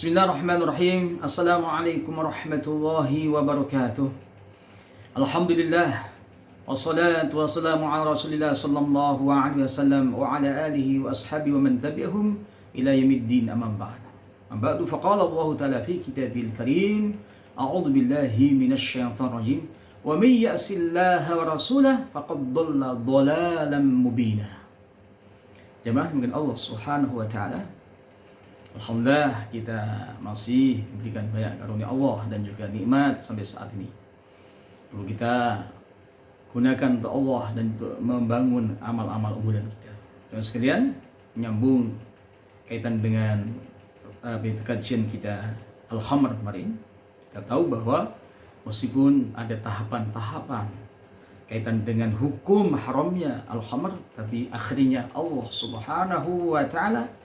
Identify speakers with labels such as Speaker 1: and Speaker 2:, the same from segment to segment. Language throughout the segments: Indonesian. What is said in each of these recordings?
Speaker 1: Bismillahirrahmanirrahim. Assalamualaikum warahmatullahi wabarakatuh. Alhamdulillah. Wassalatu wassalamu ala Rasulillah sallallahu alaihi wasallam wa ala alihi wa ashabihi wa man tabi'ahum ila yaumiddin, amma ba'd. Amma ba'du, faqala Allah ta'ala fi kitabil karim, a'udzu billahi minasy syaithanir rajim. Wa may ya'sillaha wa rasulahu faqad dhalla dhalalan mubina. Jemaah mungkin Allah Subhanahu wa taala, alhamdulillah kita masih diberikan banyak karunia Allah dan juga nikmat sampai saat ini. Perlu kita gunakan untuk Allah dan untuk membangun amal-amal unggulan kita. Dan sekalian, menyambung kaitan dengan kajian kita Al-Khamr kemarin, kita tahu bahwa meskipun ada tahapan-tahapan kaitan dengan hukum haramnya Al-Khamr, tapi akhirnya Allah Subhanahu wa taala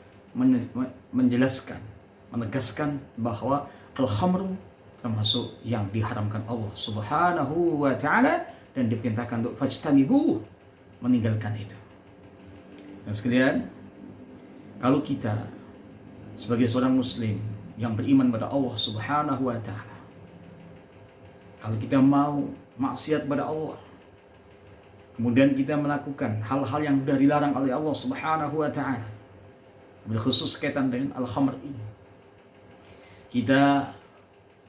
Speaker 1: menjelaskan, menegaskan bahwa al-khamru termasuk yang diharamkan Allah Subhanahu wa taala dan diperintahkan untuk fajtanibu, meninggalkan itu. Dan sekalian, kalau kita sebagai seorang muslim yang beriman pada Allah Subhanahu wa taala, kalau kita mau maksiat pada Allah, kemudian kita melakukan hal-hal yang sudah dilarang oleh Allah Subhanahu wa taala, khusus kaitan dengan al-khamr ini, kita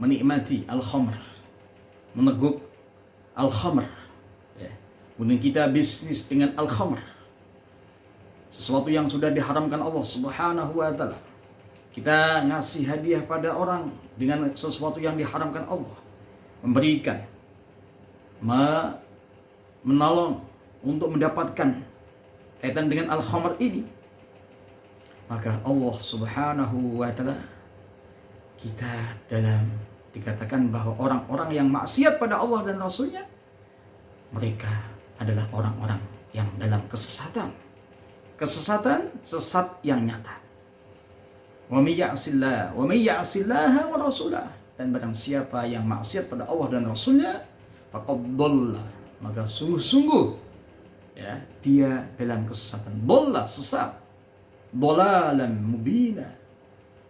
Speaker 1: menikmati al-khamr, meneguk al-khamr, ya. Kemudian kita bisnis dengan al-khamr, sesuatu yang sudah diharamkan Allah Subhanahu wa taala. Kita ngasih hadiah pada orang dengan sesuatu yang diharamkan Allah, memberikan, menolong untuk mendapatkan kaitan dengan al-khamr ini, maka Allah Subhanahu wa taala, kita dalam dikatakan bahwa orang-orang yang maksiat pada Allah dan Rasulnya, mereka adalah orang-orang yang dalam kesesatan, sesat yang nyata. Wa may ya'sillaha wa rasulah, dan barang siapa yang maksiat pada Allah dan Rasulnya, faqad dhalla, maka sungguh-sungguh, ya, dia dalam kesesatan. Dhalla, sesat. Dhalalan mubina,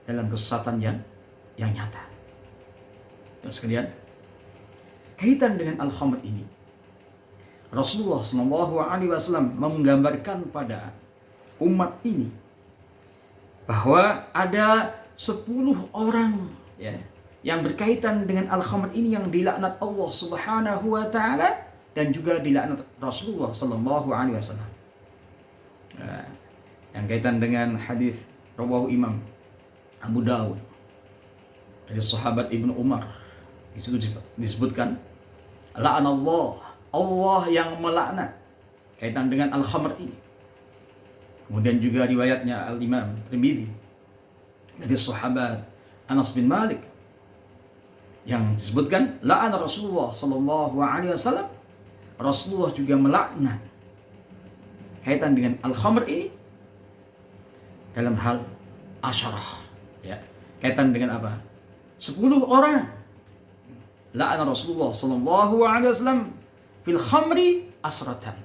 Speaker 1: dalam kesesatan yang nyata. Dan sekalian, kaitan dengan al-khamr ini, Rasulullah SAW menggambarkan pada umat ini bahwa ada 10 orang, ya, yang berkaitan dengan al-khamr ini yang dilaknat Allah Subhanahu wa taala dan juga dilaknat Rasulullah SAW. Yang kaitan dengan hadis rawahu Imam Abu Dawud dari sahabat Ibnu Umar, di situ disebutkan la'anallah, Allah yang melaknat kaitan dengan al-khamr ini. Kemudian juga riwayatnya Al-Imam Tirmidzi dari sahabat Anas bin Malik yang disebutkan la'ana Rasulullah sallallahu alaihi wasallam, Rasulullah juga melaknat kaitan dengan al-khamr ini dalam hal asyarah, ya, kaitan dengan apa? 10 orang. La'ana Rasulullah sallallahu alaihi wasallam fil khamri asratan.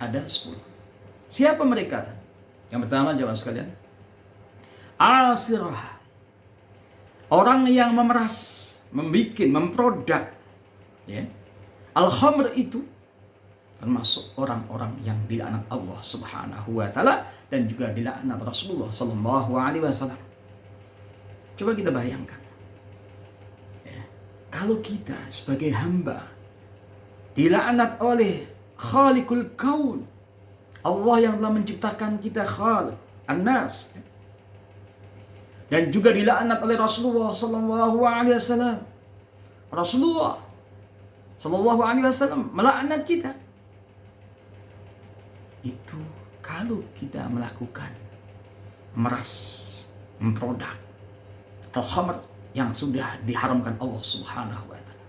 Speaker 1: Ada 10. Siapa mereka? Yang pertama, jemaah sekalian, asirah, orang yang memeras, memproduk, ya, al-khamr itu, termasuk orang-orang yang dilaknat Allah Subhanahu wa taala dan juga dilaknat Rasulullah sallallahu alaihi wasallam. Coba kita bayangkan, ya, kalau kita sebagai hamba dilaknat oleh Khaliqul Kaun, Allah yang telah menciptakan kita, Khaliq An-Nas, ya, dan juga dilaknat oleh Rasulullah sallallahu alaihi wasallam. Rasulullah sallallahu alaihi wasallam melaknat kita. Itu kalau kita melakukan meras, memproduk al-khamr yang sudah diharamkan Allah Subhanahu wa taala.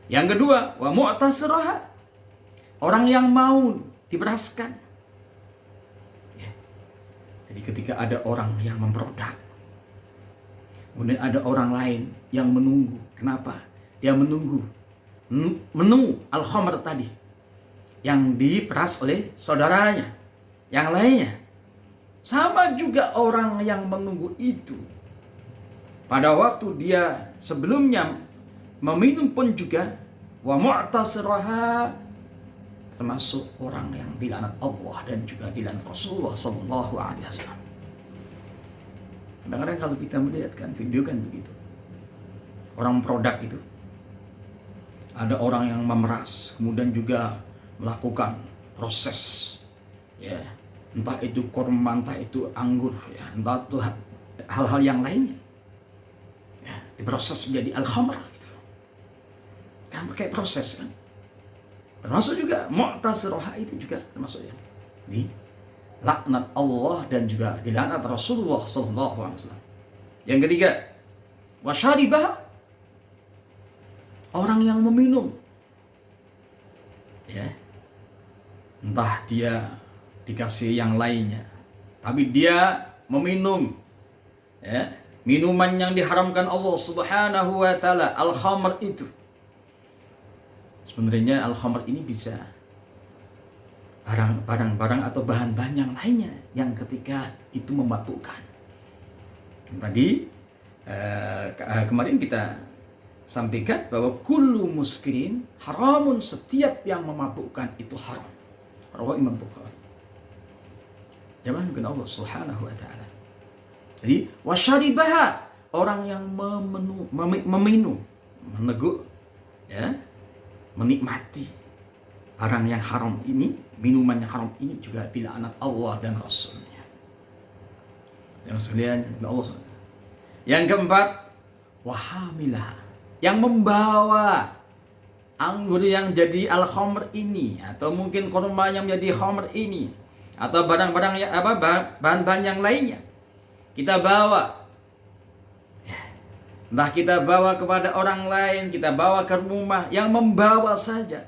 Speaker 1: Yang kedua, wa mu'tasirah, orang yang mau diperaskan. Ya. Jadi ketika ada orang yang memproduk, kemudian ada orang lain yang menunggu. Kenapa? Dia menunggu menu al-khamr tadi yang diperas oleh saudaranya, yang lainnya. Sama juga orang yang menunggu itu, pada waktu dia sebelumnya meminum pun juga wa mu'tasiraha, termasuk orang yang dilaknat Allah dan juga dilaknat Rasulullah sallallahu alaihi wasallam. Kadang-kadang kalau kita melihat kan video kan begitu. Orang produk itu ada orang yang memeras, kemudian juga melakukan proses, ya, entah itu kurma, entah itu anggur, ya, entah itu hal-hal yang lainnya, ya, diproses menjadi al-khamr gitu. Kan pakai proses kan. Termasuk juga mu'tasirah itu juga termasuk yang di laknat Allah dan juga dilaknat Rasulullah sallallahu alaihi wasallam. Yang ketiga, wasyaribah, orang yang meminum, ya, entah dia dikasih yang lainnya, tapi dia meminum, ya, minuman yang diharamkan Allah Subhanahu wa taala, al-khamr itu. Sebenarnya al-khamr ini bisa barang-barang atau bahan-bahan yang lainnya yang ketika itu memabukkan. Tadi kemarin kita sampaikan bahwa kullu muskirin haramun, setiap yang memabukkan itu haram. Rawahu Imam Bukhari. Jangan mungkin Allah Subhanahu wa taala. Jadi wasyaribaha, orang yang meminum, meneguk, ya, menikmati barang yang haram ini, minuman yang haram ini juga dilaknat Allah dan Rasulnya. Jangan sekalian Allah. Yang keempat, wahamilah, yang membawa anggur yang jadi al-khamr ini, atau mungkin kurma yang menjadi khamr ini, atau barang-barang yang bahan-bahan yang lainnya kita bawa, entah kita bawa kepada orang lain, kita bawa ke rumah, yang membawa saja,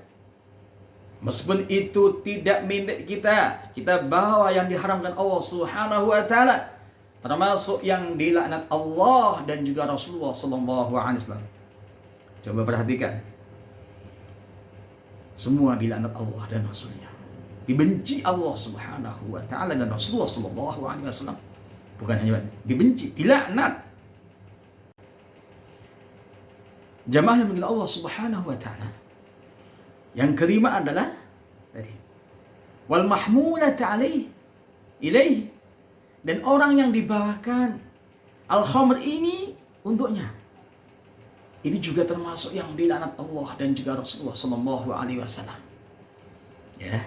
Speaker 1: meskipun itu tidak milik kita, kita bawa yang diharamkan Allah Subhanahu wa taala, termasuk yang dilaknat Allah dan juga Rasulullah sallallahu alaihi wasallam. Coba perhatikan, semua dilaknat Allah dan Rasulnya, dibenci Allah Subhanahu wa taala dan Rasulullah sallallahu alaihi wasallam. Bukan hanya dibenci, dilaknat. Jamaah yang mengenal Allah Subhanahu wa taala. Yang kelima adalah tadi wal mahmulata ilaihi, dan orang yang dibawakan al-khamr ini untuknya, ini juga termasuk yang dilaknat Allah dan juga Rasulullah sallallahu alaihi wasallam. Ya.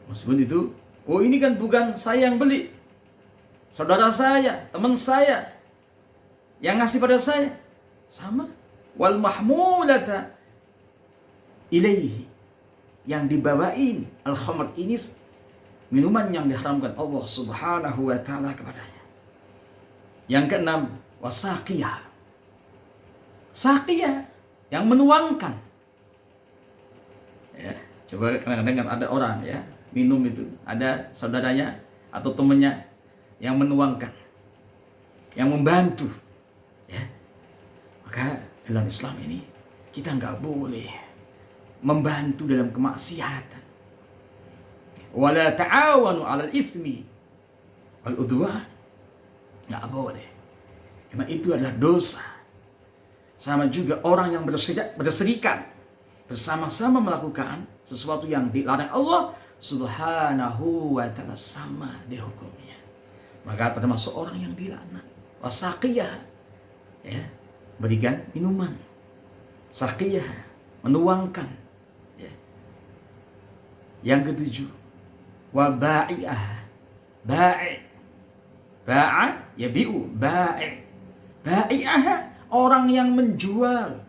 Speaker 1: Meskipun itu, oh ini kan bukan saya yang beli, saudara saya, teman saya yang ngasih pada saya. Sama. Wal mahmulata ilaihi, yang dibawain al-khamr ini, minuman yang diharamkan Allah Subhanahu wa taala kepadanya. Yang keenam, wasaqiyah, saqiyah, yang menuangkan. Ya, coba kadang-kadang ada orang, ya, minum itu, ada saudaranya atau temannya yang menuangkan, yang membantu, ya. Maka dalam Islam ini kita nggak boleh membantu dalam kemaksiatan. Wala ta'awanu 'alal itsmi wal 'udwan, nggak boleh, karena itu adalah dosa. Sama juga orang yang berserikat bersama-sama melakukan sesuatu yang dilarang Allah Subhanahu wa taala, sama dia hukumnya. Maka termasuk orang yang dilaknat. Wasaqiyah, ya, berikan minuman. Saqiyah, menuangkan, ya. Yang ketujuh, waba'i'ah, ba'i', ba'a yabi'u, ba'i', ba'i'ah, orang yang menjual.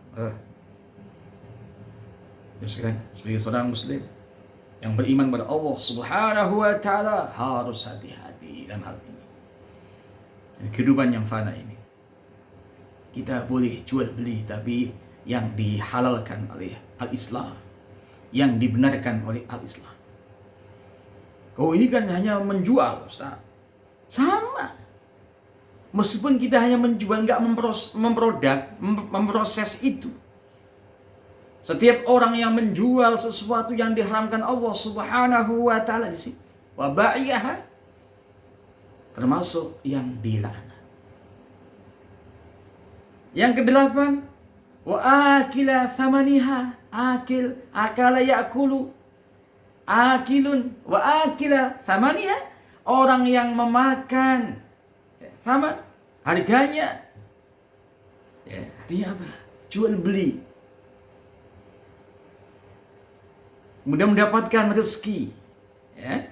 Speaker 1: Sebagai seorang muslim yang beriman pada Allah Subhanahu wa taala, harus hati-hati dalam hal ini. Kehidupan yang fana ini, kita boleh jual beli, tapi yang dihalalkan oleh al-Islam, yang dibenarkan oleh al-Islam. Oh ini kan hanya menjual, Ustaz. Sama. Meskipun kita hanya menjual, nggak memproses itu. Setiap orang yang menjual sesuatu yang diharamkan Allah Subhanahu wa taala di sini, wa ba'i'ah, termasuk yang dilaknat. Yang kedelapan, wa akila thamaniha, akala ya'kulu, akilun wa akila thamaniha, orang yang memakan thaman, harganya. Ya, artinya apa? Jual beli. Kemudian mendapatkan rezeki, ya.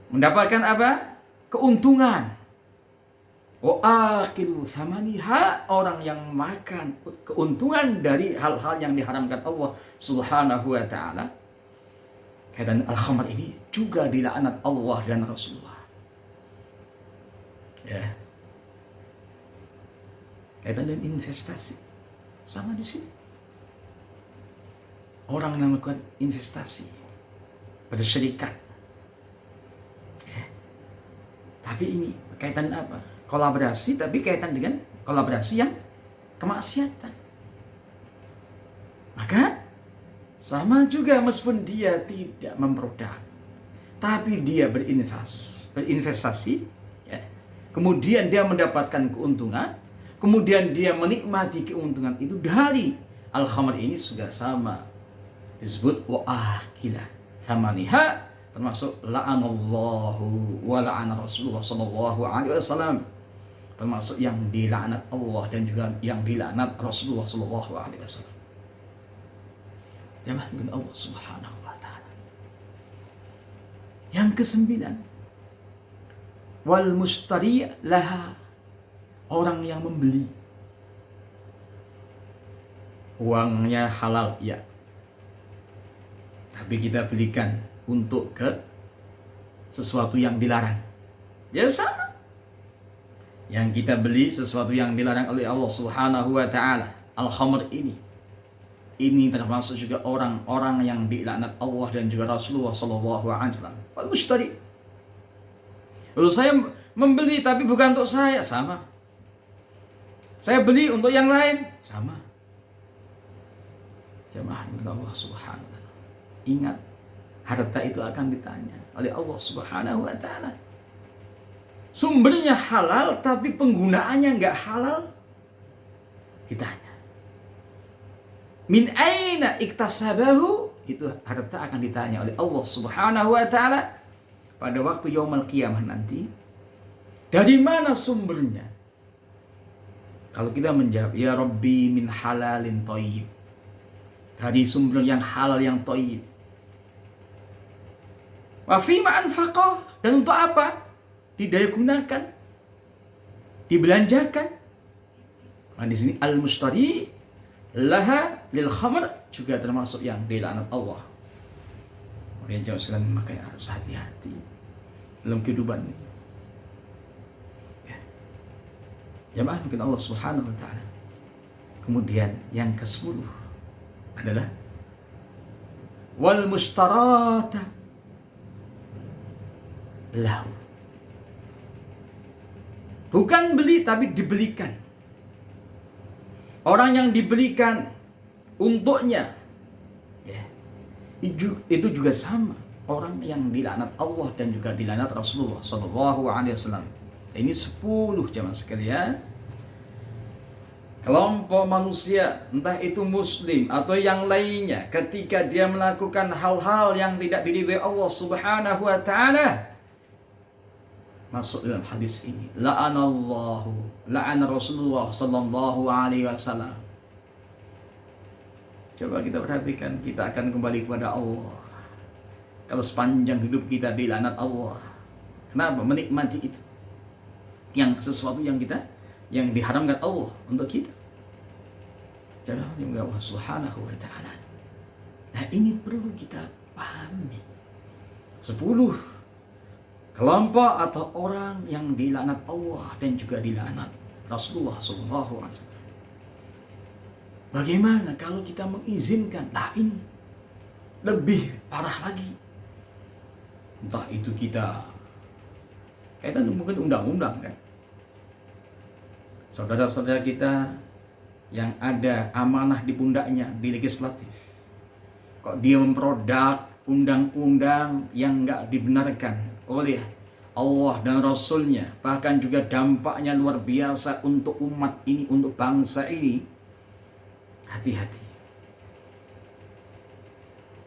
Speaker 1: Mendapatkan apa? Keuntungan. Wa akilu thamaniha, orang yang makan keuntungan dari hal-hal yang diharamkan Allah Subhanahu wa taala. Kaitan al-khamr ini juga dilaknat Allah dan Rasulullah. Ya. Kaitan dengan investasi sama di sini. Orang yang melakukan investasi pada syarikat. Ya. Tapi ini kaitan apa? Kolaborasi, tapi kaitan dengan kolaborasi yang kemaksiatan. Maka sama juga meskipun dia tidak memproduk, tapi dia berinvestasi, ya. Kemudian dia mendapatkan keuntungan, kemudian dia menikmati keuntungan itu dari al-khamr ini sudah sama disebut wa akila thamaniha, termasuk la'anallahu wa la'ana Rasulullah sallallahu alaihi wasallam, termasuk yang dilaknat Allah dan juga yang dilaknat Rasulullah sallallahu alaihi wasallam. Jamaah dengan Allah Subhanahu wa taala. Yang kesembilan, wal mustari laha, orang yang membeli. Uangnya halal, ya. Tapi kita belikan untuk ke sesuatu yang dilarang. Ya sama. Yang kita beli sesuatu yang dilarang oleh Allah Subhanahu wa taala, al-khamr ini. Ini termasuk juga orang-orang yang dilaknat Allah dan juga Rasulullah sallallahu alaihi wasallam. Wal mushtari. Lalu saya membeli tapi bukan untuk saya, sama. Saya beli untuk yang lain, sama. Jamaah Allah Subhanahu wa taala. Ingat, harta itu akan ditanya oleh Allah Subhanahu wa taala. Sumbernya halal tapi penggunaannya enggak halal, ditanya. Min aina iktasabahu, itu harta akan ditanya oleh Allah Subhanahu wa taala pada waktu yaumul qiyamah nanti. Dari mana sumbernya? Kalau kita menjawab, ya Rabbi min halalin thayyib, dari sumber yang halal yang thayyib. Wa fima anfaqah, dan untuk apa? Didaya gunakan, dibelanjakan. Nah, di sini al-mushtari laha lil khamr juga termasuk yang dilaknat Allah. Makanya jawab sekalian, makanya harus hati-hati dalam kehidupan ini. Ya. Jamaah mungkin Allah Subhanahu wa taala. Kemudian yang ke-10 adalah wal mushtarata lahu. Bukan beli tapi dibelikan. Orang yang dibelikan untuknya, ya, itu juga sama orang yang dilaknat Allah dan juga dilaknat Rasulullah sallallahu alaihi wasallam. Ini 10 jamaah sekalian. Kelompok manusia, entah itu muslim atau yang lainnya, ketika dia melakukan hal-hal yang tidak diridhai Allah Subhanahu wa taala, masuk dalam hadis ini, la'ana Rasulullah sallallahu alaihi wasallam. Coba kita perhatikan, kita akan kembali kepada Allah kalau sepanjang hidup kita dilaknat Allah. Kenapa? Menikmati itu, yang sesuatu yang diharamkan Allah untuk kita. Jangan juga Allah Subhanahu wa taala. Nah, ini perlu kita pahami. 10 kelompok atau orang yang dilaknat Allah dan juga dilaknat Rasulullah sallallahu alaihi wasallam. Bagaimana kalau kita mengizinkan? Nah, ini lebih parah lagi. Entah itu kita kaitan mungkin undang-undang kan. Saudara-saudara kita yang ada amanah di pundaknya di legislatif, kok dia memproduk undang-undang yang enggak dibenarkan oleh Allah dan Rasulnya, bahkan juga dampaknya luar biasa untuk umat ini, untuk bangsa ini. Hati-hati.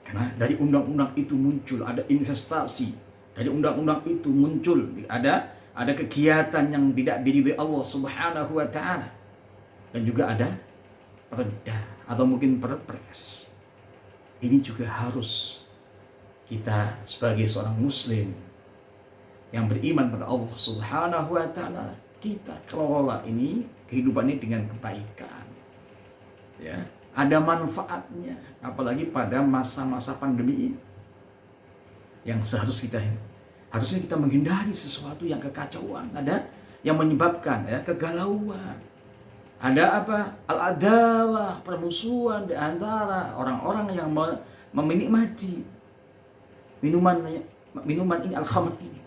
Speaker 1: Karena dari undang-undang itu muncul ada investasi, dari undang-undang itu muncul ada kegiatan yang tidak diridhoi Allah Subhanahu wa taala. Dan juga ada perda atau mungkin perpres. Ini juga harus kita sebagai seorang muslim yang beriman pada Allah Subhanahu wa taala, kita kelola ini kehidupan ini dengan kebaikan. Ya, ada manfaatnya apalagi pada masa-masa pandemi ini. Yang harusnya kita menghindari sesuatu yang kekacauan, ada yang menyebabkan kegalauan. Ada al-adawah, permusuhan di antara orang-orang yang menikmati minuman ini, al-khamr ini.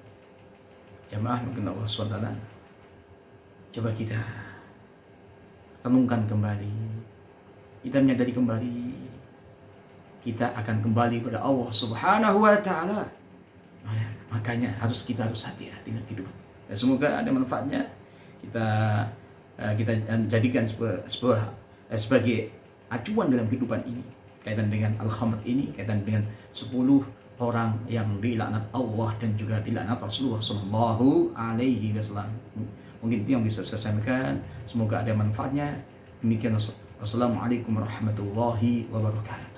Speaker 1: Jamaah mungkin Allah SWT, coba kita renungkan kembali, kita menyadari kembali, kita akan kembali pada Allah Subhanahu wa taala. Makanya kita harus hati-hati dengan kehidupan. Dan semoga ada manfaatnya. Kita jadikan sebagai acuan dalam kehidupan ini, kaitan dengan al-khamr ini, kaitan dengan 10 orang yang dilaknat Allah dan juga dilaknat Rasulullah Sallallahu Alaihi Wasallam. Mungkin itu yang bisa saya sampaikan. Semoga ada manfaatnya. Demikian. Wassalamualaikum warahmatullahi wabarakatuh.